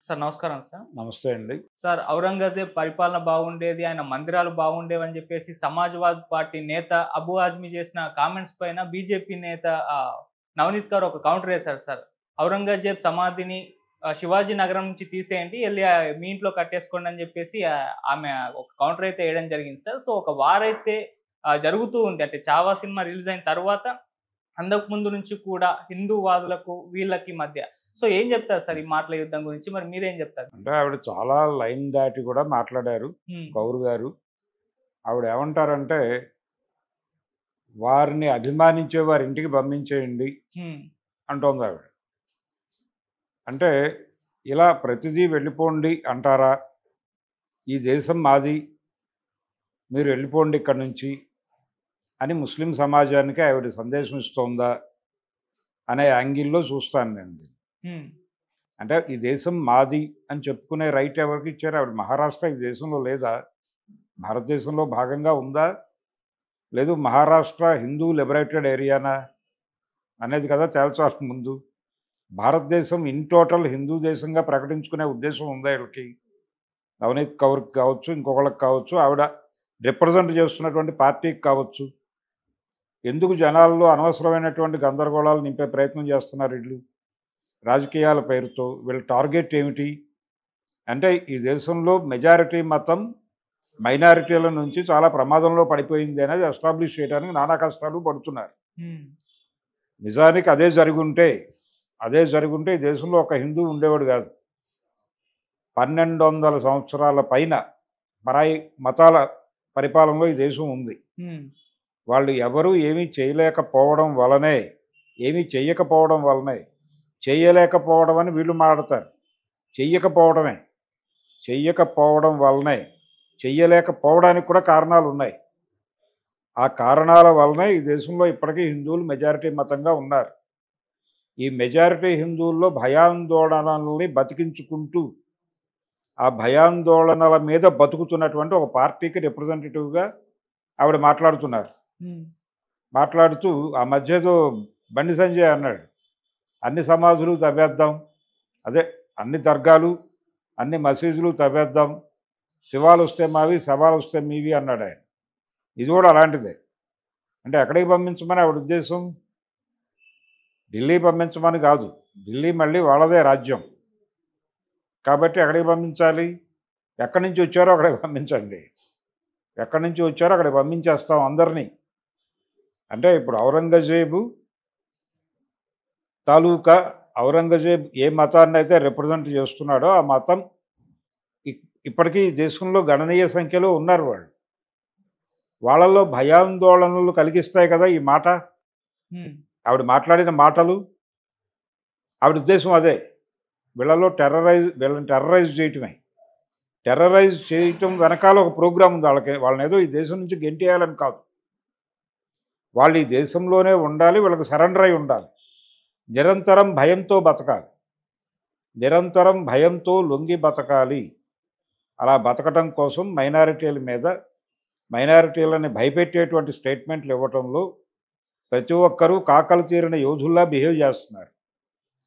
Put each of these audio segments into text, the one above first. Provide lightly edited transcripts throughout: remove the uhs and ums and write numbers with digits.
Sir నమస్కారం sir. నమస్తే అండి. సార్ ఔరంగజేబ్ పరిపాలన బాగుండేది. ఆయన మందిరాలు బాగుండేవని జెప్పేసి సమాజ్‌వాద్ పార్టీ నేత అబు ఆజ్మీ చేసిన కామెంట్స్ పైన బీజేపీ నేత నవనీత్ కౌర్ ఒక కౌంటర్ ఏసారు సార్. ఔరంగజేబ్ సమాధిని శివాజీ నగరం నుంచి తీసేయండి. ఎళ్లి మీ ఇంట్లో కట్టేసుకోండి అని జెప్పేసి ఆమె ఒక కౌంటర్ అయితే ఎయడం జరిగింది సార్. సో ఒక వార్ అయితే జరుగుతూ ఉంది. అంటే 'చావా' సినిమా రిలీజ్ అయిన తర్వాత అంతకు ముందు నుంచి కూడా హిందూవాదులకు వీళ్ళకి మధ్య. సో ఏం జెప్తారు సార్ ఈ మాటల యుద్ధం గురించి? మరి మీరేం జెప్తారు? అంటే ఆవిడ చాలా లైన్ దాటి కూడా మాట్లాడారు హ్మ్. కౌర్ గారు. ఆవిడ ఏమంటారంటే, వారిని అభిమానించే వారి ఇంటికి పంపించేయండి హ్మ్. అంటోందావిడ. అంటే ఇలా ప్రతిదీ వెళ్ళిపోండి అంటారా? ఈ దేశం మాది, మీరు వెళ్ళిపోండి ఇక్కడి నుంచి అని ముస్లిం సమాజానికి ఆవిడ సందేశం ఇస్తోందా అనే యాంగిల్‌లో చూస్తాను నేను దీన్ని. హ్మ్. అంటే ఈ దేశం మాది అని చెప్పుకునే రైట్ ఎవరికి ఇచ్చారు? ఆవిడ మహారాష్ట్ర ఈ దేశంలో లేదా? భారతదేశంలో భాగంగా ఉందా? లేదు మహారాష్ట్ర హిందూ లిబరేటెడ్ ఏరియానా? అనేది కదా తేల్చాల్సి ముందు. భారతదేశం ఇన్ టోటల్ హిందూ దేశంగా ప్రకటించుకునే ఉద్దేశం ఉందా ఈళ్ళకి? నవనీత్ కౌర్‌కి కావచ్చు, ఇంకొకళ్ళకి కావచ్చు, ఆవిడ రిప్రజెంట్ చేస్తున్నటువంటి పార్టీకి కావచ్చు. ఎందుకు జనాల్లో అనవసరమైనటువంటి గందరగోళాలు నింపే ప్రయత్నం చేస్తున్నారు ఈళ్ళు? రాజకీయాల పేరుతో. వీళ్ళ టార్గెట్ ఏమిటి? అంటే ఈ దేశంలో మెజారిటీ మతం మైనారిటీల నుంచి చాలా ప్రమాదంలో పడిపోయింది అనేది ఎస్టాబ్లిష్ చేయడానికి నానా కష్టాలు పడుతున్నారు. హ్మ్. నిజానికి అదే జరుగుంటే ఈ దేశంలో ఒక హిందూ ఉండేవాడు కాదు. 1200 సంవత్సరాల పైన పరాయి మతాల పరిపాలనలో ఈ దేశం ఉంది. హ్మ్. వాళ్ళు ఎవరూ ఏమీ చెయ్యకపోవడం వలనే చెయ్యలేకపోవడం అని వీళ్ళు మాట్లాడతారు. చెయ్యకపోవడమే. చెయ్యకపోవడం వలనే చెయ్యలేకపోవడానికి కూడా కారణాలున్నాయి. ఆ కారణాల వలనే ఈ దేశంలో ఇప్పటికీ హిందువులు మెజారిటీ మతంగా ఉన్నారు. ఈ మెజారిటీ హిందువుల్లో భయాందోళనల్ని బతికించుకుంటూ, ఆ భయాందోళనల మీద బతుకుతున్నటువంటి ఒక పార్టీకి రిప్రజెంటేటివ్‌గా ఆవిడ మాట్లాడుతున్నారు. హ్మ్. మాట్లాడుతూ ఆ మధ్య ఏదో బండి సంజయ్ అన్నాడు. అన్ని సమాధులు తవ్వేద్దాం. అదే అన్ని దర్గాలు, అన్ని మసీదులు తవ్వేద్దాం. శివాలొస్తే మావి, శవాలొస్తే మీవి అన్నాడాయన. ఇది కూడా అలాంటిదే. అంటే ఎక్కడికి పంపించమని ఆవిడ ఉద్దేశం? ఢిల్లీ పంపించమని కాదు. ఢిల్లీ మళ్ళీ వాళ్ళదే రాజ్యం. కాబట్టి ఎక్కడికి పంపించాలి? ఎక్కడి నుంచి వచ్చారో అక్కడికి పంపించండి. ఎక్కడి నుంచి వచ్చారో అక్కడికి పంపించేస్తాం అందరినీ. అంటే ఇప్పుడు ఔరంగజేబు తాలూకా ఔరంగజేబ్ ఏ మతాన్నైతే రిప్రజెంట్ చేస్తున్నాడో ఆ మతం ఇప్పటికీ ఈ దేశంలో గణనీయ సంఖ్యలో ఉన్నారు వాళ్ళు. వాళ్ళలో భయాందోళనలు కలిగిస్తాయి కదా ఈ మాట. హ్మ్. ఆవిడ మాట్లాడిన మాటలు. ఆవిడ ఉద్దేశం అదే. వీళ్ళని టెర్రరైజ్ చేయటమే. టెర్రరైజ్ చేయటం వెనకాల ఒక ప్రోగ్రామ్ ఉంది వాళ్ళకి. వాళ్ళనేదో ఈ దేశం నుంచి గెంటేయాలని కాదు. వాళ్ళు ఈ దేశంలోనే ఉండాలి. వీళ్ళకి సరెండర్ అయి ఉండాలి. నిరంతరం భయంతో బతకాలి. నిరంతరం భయంతో లొంగి బతకాలి. అలా బతకటం కోసం మైనారిటీలని భయపెట్టేటువంటి స్టేట్మెంట్లు ఇవ్వటంలో ప్రతి ఒక్కరూ కాకలు తీరిన యోధుల్లా బిహేవ్ చేస్తున్నారు.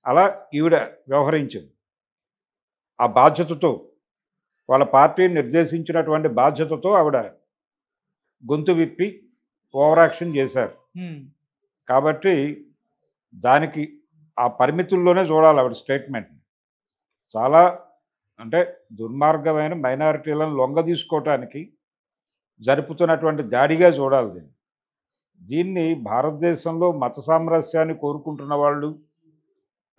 అలా ఈవిడ వ్యవహరించింది. ఆ బాధ్యతతో వాళ్ళ పార్టీ నిర్దేశించినటువంటి బాధ్యతతో ఆవిడ గొంతు విప్పి ఓవర్ యాక్షన్ చేశారు. హ్మ్. కాబట్టి దానికి ఆ పరిమితుల్లోనే చూడాలి ఆవిడ స్టేట్మెంట్‌ని. చాలా అంటే దుర్మార్గమైన మైనారిటీలను లొంగదీసుకోవటానికి జరుపుతున్నటువంటి దాడిగా చూడాలి దీన్ని. దీన్ని భారతదేశంలో మత సామరస్యాన్ని కోరుకుంటున్న వాళ్ళు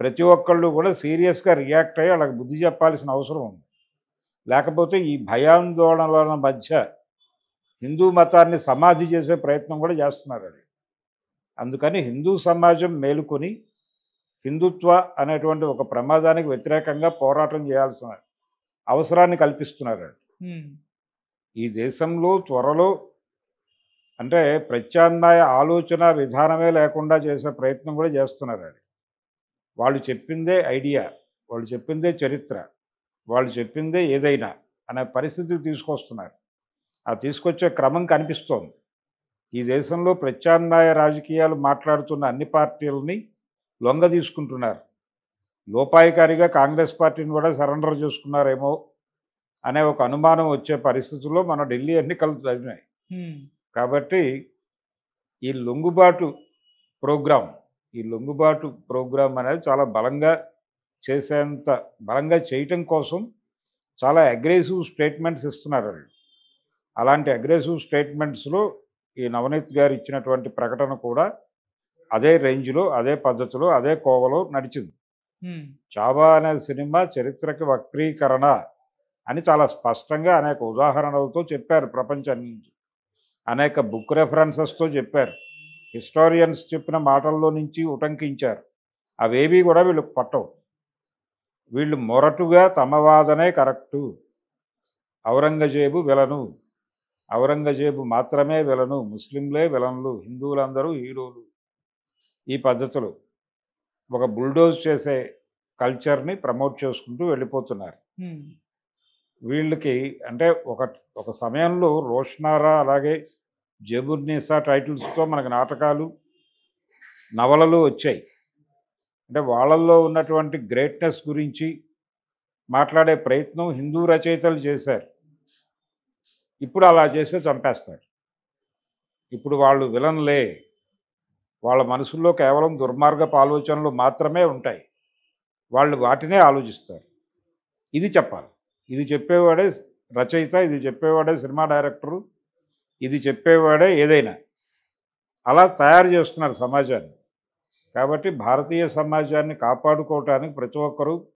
ప్రతి ఒక్కళ్ళు కూడా సీరియస్‌గా రియాక్ట్ అయ్యి వాళ్ళకి బుద్ధి చెప్పాల్సిన అవసరం ఉంది. లేకపోతే ఈ భయాందోళనల మధ్య హిందూ మతాన్ని సమాధి చేసే ప్రయత్నం కూడా చేస్తున్నారండి. అందుకని హిందూ సమాజం మేలుకొని హిందుత్వ అనేటువంటి ఒక ప్రమాదానికి వ్యతిరేకంగా పోరాటం చేయాల్సిన అవసరాన్ని కల్పిస్తున్నారండి. హ్మ్. ఈ దేశంలో త్వరలో అంటే ప్రత్యామ్నాయ ఆలోచన విధానమే లేకుండా చేసే ప్రయత్నం కూడా చేస్తున్నారండి. వాళ్ళు చెప్పిందే ఐడియా, వాళ్ళు చెప్పిందే చరిత్ర, వాళ్ళు చెప్పిందే ఏదైనా అనే పరిస్థితికి తీసుకొస్తున్నారు. ఆ తీసుకొచ్చే క్రమం కనిపిస్తోంది. ఈ దేశంలో ప్రత్యామ్నాయ రాజకీయాలు మాట్లాడుతున్న అన్ని పార్టీలని లొంగదీసుకుంటున్నారు. లోపాయికారిగా కాంగ్రెస్ పార్టీని కూడా సరెండర్ చేసుకున్నారేమో అనే ఒక అనుమానం వచ్చే పరిస్థితుల్లో మన ఢిల్లీ ఎన్నికలు జరిగినాయి. ఉమ్, కాబట్టి ఈ లొంగుబాటు ప్రోగ్రాం ఈ లొంగుబాటు ప్రోగ్రాం అనేది చాలా బలంగా చేయటం కోసం చాలా అగ్రెసివ్ స్టేట్మెంట్స్ ఇస్తున్నారు వాళ్ళు. అలాంటి అగ్రెసివ్ స్టేట్మెంట్స్లో ఈ నవనీత్ గారు ఇచ్చినటువంటి ప్రకటన కూడా అదే రేంజ్లో, అదే పద్ధతిలో, అదే కోవలో నడిచింది. ఉమ్, చావా అనే సినిమా చరిత్రకి వక్రీకరణ అని చాలా స్పష్టంగా అనేక ఉదాహరణలతో చెప్పారు ప్రపంచాన్ని. అనేక బుక్ రెఫరెన్సెస్తో చెప్పారు. హిస్టారియన్స్ చెప్పిన మాటల్లో నుంచి ఉటంకించారు. అవేవి కూడా వీళ్ళకి పట్టవు. వీళ్ళు మొరటుగా తమ వాదనే కరెక్టు, ఔరంగజేబు విలను, ఔరంగజేబు మాత్రమే విలను, ముస్లింలే విలన్లు, హిందువులందరూ హీరోలు, ఈ పద్ధతులు ఒక బుల్డోజ్ చేసే కల్చర్ని ప్రమోట్ చేసుకుంటూ వెళ్ళిపోతున్నారు. ఉమ్, వీళ్ళకి అంటే ఒక సమయంలో రోషనారా అలాగే జబుర్నిసా టైటిల్స్తో మనకు నాటకాలు, నవలలు వచ్చాయి. అంటే వాళ్ళల్లో ఉన్నటువంటి గ్రేట్నెస్ గురించి మాట్లాడే ప్రయత్నం హిందూ రచయితలు చేశారు. ఇప్పుడు అలా చేస్తే చంపేస్తారు. ఇప్పుడు వాళ్ళు విలన్లే, వాళ్ళ మనసుల్లో కేవలం దుర్మార్గపు ఆలోచనలు మాత్రమే ఉంటాయి. వాళ్ళు వాటినే ఆలోచిస్తారు. ఇది చెప్పాలి. ఇది చెప్పేవాడే రచయిత, ఇది చెప్పేవాడే సినిమా డైరెక్టరు, ఇది చెప్పేవాడే ఏదైనా. అలా తయారు చేస్తున్నారు సమాజాన్ని. కాబట్టి భారతీయ సమాజాన్ని కాపాడుకోవటానికి ప్రతి ఒక్కరూ